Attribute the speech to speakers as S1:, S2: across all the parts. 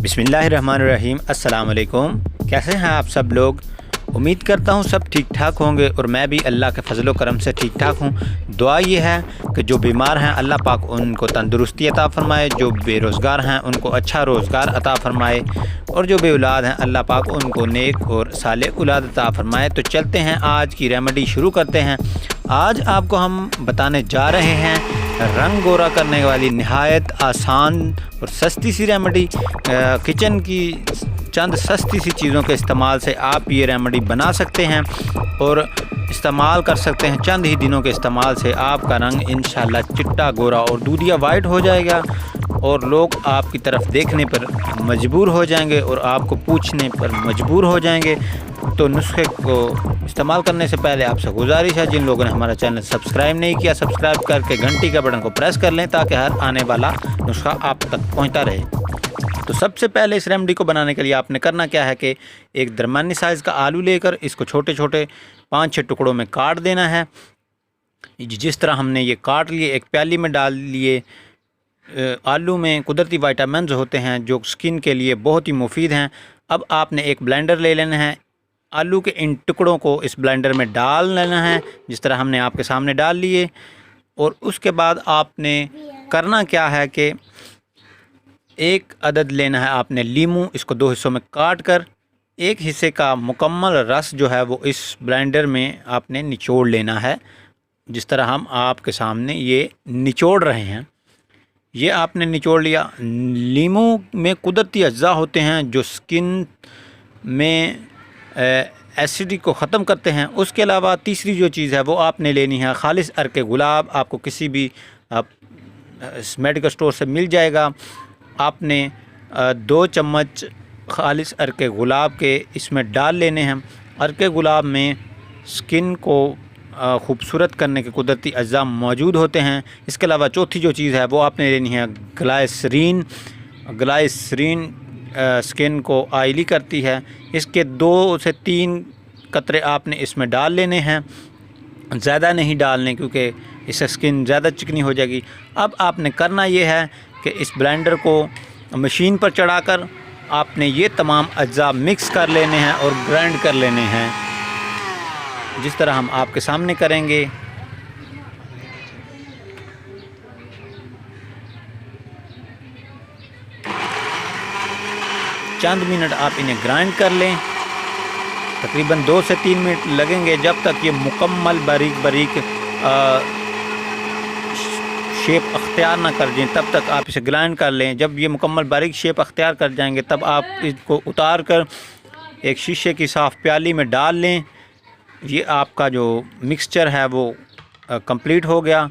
S1: बिस्मिल्लाहिर्रहमानिर्रहीम। अस्सलाम वालेकुम। कैसे हैं आप सब लोग? उम्मीद करता हूँ सब ठीक ठाक होंगे और मैं भी अल्लाह के फजल करम से ठीक ठाक हूँ। दुआ ये है कि जो बीमार हैं अल्लाह पाक उनको तंदुरुस्ती अता फ़रमाए, जो बेरोज़गार हैं उनको अच्छा रोज़गार अता फ़रमाए और जो बे औलाद हैं अल्लाह पाक उनको नेक और सालेह औलाद अता फ़रमाए। तो चलते हैं, आज की रेमेडी शुरू करते हैं। आज आपको हम बताने जा रहे हैं रंग गोरा करने वाली नहायत आसान और सस्ती सी रेमेडी। किचन की चंद सस्ती सी चीज़ों के इस्तेमाल से आप ये रेमेडी बना सकते हैं और इस्तेमाल कर सकते हैं। चंद ही दिनों के इस्तेमाल से आपका रंग इंशाल्लाह चिट्टा गोरा और दूधिया वाइट हो जाएगा और लोग आपकी तरफ देखने पर मजबूर हो जाएंगे और आपको पूछने पर मजबूर हो जाएंगे। तो नुस्खे को इस्तेमाल करने से पहले आपसे गुजारिश है, जिन लोगों ने हमारा चैनल सब्सक्राइब नहीं किया, सब्सक्राइब करके घंटी का बटन को प्रेस कर लें ताकि हर आने वाला नुस्खा आप तक पहुंचता रहे। तो सबसे पहले इस रेमेडी को बनाने के लिए आपने करना क्या है कि एक दरमियानी साइज़ का आलू लेकर इसको छोटे छोटे 5-6 टुकड़ों में काट देना है। जिस तरह हमने ये काट लिए, एक प्याली में डाल लिए। आलू में कुदरती विटामिन्स होते हैं जो स्किन के लिए बहुत ही मुफीद हैं। अब आपने एक ब्लेंडर ले लेना है, आलू के इन टुकड़ों को इस ब्लेंडर में डाल लेना है जिस तरह हमने आपके सामने डाल लिए। और उसके बाद आपने करना क्या है कि एक अदद लेना है आपने लीमू, इसको 2 हिस्सों में काट कर एक हिस्से का मुकम्मल रस जो है वो इस ब्लेंडर में आपने निचोड़ लेना है। जिस तरह हम आपके सामने ये निचोड़ रहे हैं, ये आपने निचोड़ लिया। लीमू में कुदरती अज्जा होते हैं जो स्किन में एसिडिटी को ख़त्म करते हैं। उसके अलावा तीसरी जो चीज़ है वो आपने लेनी है खालिस अर्के गुलाब। आपको किसी भी मेडिकल स्टोर से मिल जाएगा। आपने 2 चम्मच खालिस अर्के गुलाब के इसमें डाल लेने हैं। अर्के गुलाब में स्किन को ख़ूबसूरत करने के कुदरती अज्जा मौजूद होते हैं। इसके अलावा चौथी जो चीज़ है वो आपने लेनी है ग्लाइसरीन। ग्लाइसरीन स्किन को ऑयली करती है। इसके 2 से 3 कतरे आपने इसमें डाल लेने हैं, ज़्यादा नहीं डालने क्योंकि इससे स्किन ज़्यादा चिकनी हो जाएगी। अब आपने करना ये है कि इस ब्लेंडर को मशीन पर चढ़ाकर आपने ये तमाम अज्जा मिक्स कर लेने हैं और ग्राइंड कर लेने हैं जिस तरह हम आपके सामने करेंगे। चंद मिनट आप इन्हें ग्राइंड कर लें। तकरीबन 2 से 3 मिनट लगेंगे जब तक ये मुकम्मल बारीक शेप अख्तियार ना कर जाए, तब तक आप इसे ग्राइंड कर लें। जब ये मुकम्मल बारीक शेप अख्तियार कर जाएंगे तब आप इसको उतार कर एक शीशे की साफ़ प्याली में डाल लें। ये आपका जो मिक्सचर है वो कंप्लीट हो गया।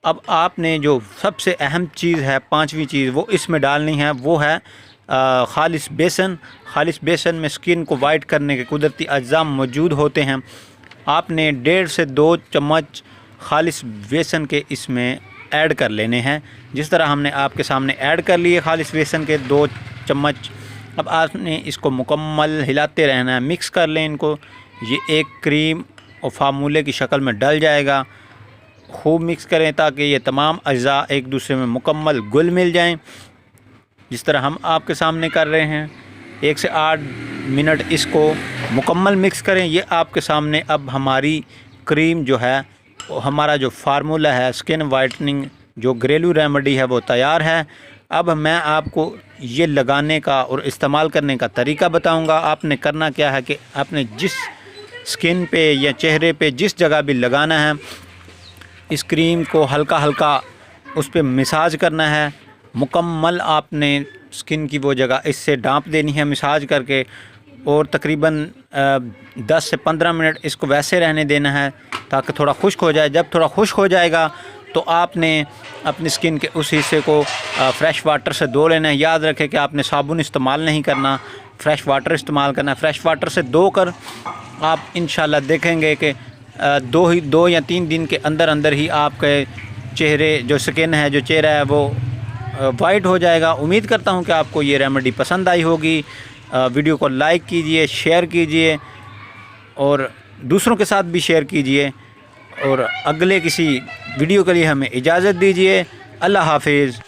S1: अब आपने जो सबसे अहम चीज़ है, 5वीं चीज़, वो इसमें डालनी है, वो है खालिस बेसन। खालिस बेसन में स्किन को वाइट करने के कुदरती अज्जा मौजूद होते हैं। आपने 1.5 से 2 चम्मच खालिस बेसन के इसमें ऐड कर लेने हैं जिस तरह हमने आपके सामने ऐड कर लिए खालिस बेसन के 2 चम्मच। अब आपने इसको मुकम्मल हिलाते रहना है, मिक्स कर लें इनको। ये एक क्रीम और फार्मूले की शक्ल में डल जाएगा। खूब मिक्स करें ताकि ये तमाम अज्जा एक दूसरे में मुकम्मल घुल मिल जाएं जिस तरह हम आपके सामने कर रहे हैं। 1 से 8 मिनट इसको मुकम्मल मिक्स करें। ये आपके सामने अब हमारी क्रीम जो है, हमारा जो फार्मूला है स्किन वाइटनिंग जो घरेलू रेमेडी है वो तैयार है। अब मैं आपको ये लगाने का और इस्तेमाल करने का तरीका बताऊंगा। आपने करना क्या है कि आपने जिस स्किन पे या चेहरे पे जिस जगह भी लगाना है, इस क्रीम को हल्का हल्का उस पर मसाज करना है। मुकम्मल आपने स्किन की वो जगह इससे ढाँप देनी है मसाज करके और तकरीबन 10 से 15 मिनट इसको वैसे रहने देना है ताकि थोड़ा खुश्क हो जाए। जब थोड़ा खुश्क हो जाएगा तो आपने अपनी स्किन के उस हिस्से को फ़्रेश वाटर से धो लेना है। याद रखें कि आपने साबुन इस्तेमाल नहीं करना, फ़्रेश वाटर इस्तेमाल करना है। फ़्रेश वाटर से धो कर आप इंशाल्लाह देखेंगे कि 2 या 3 दिन के अंदर अंदर ही आपके चेहरे जो स्किन है, जो चेहरा है वो वाइट हो जाएगा। उम्मीद करता हूँ कि आपको ये रेमेडी पसंद आई होगी। वीडियो को लाइक कीजिए, शेयर कीजिए और दूसरों के साथ भी शेयर कीजिए और अगले किसी वीडियो के लिए हमें इजाज़त दीजिए। अल्लाह हाफिज़।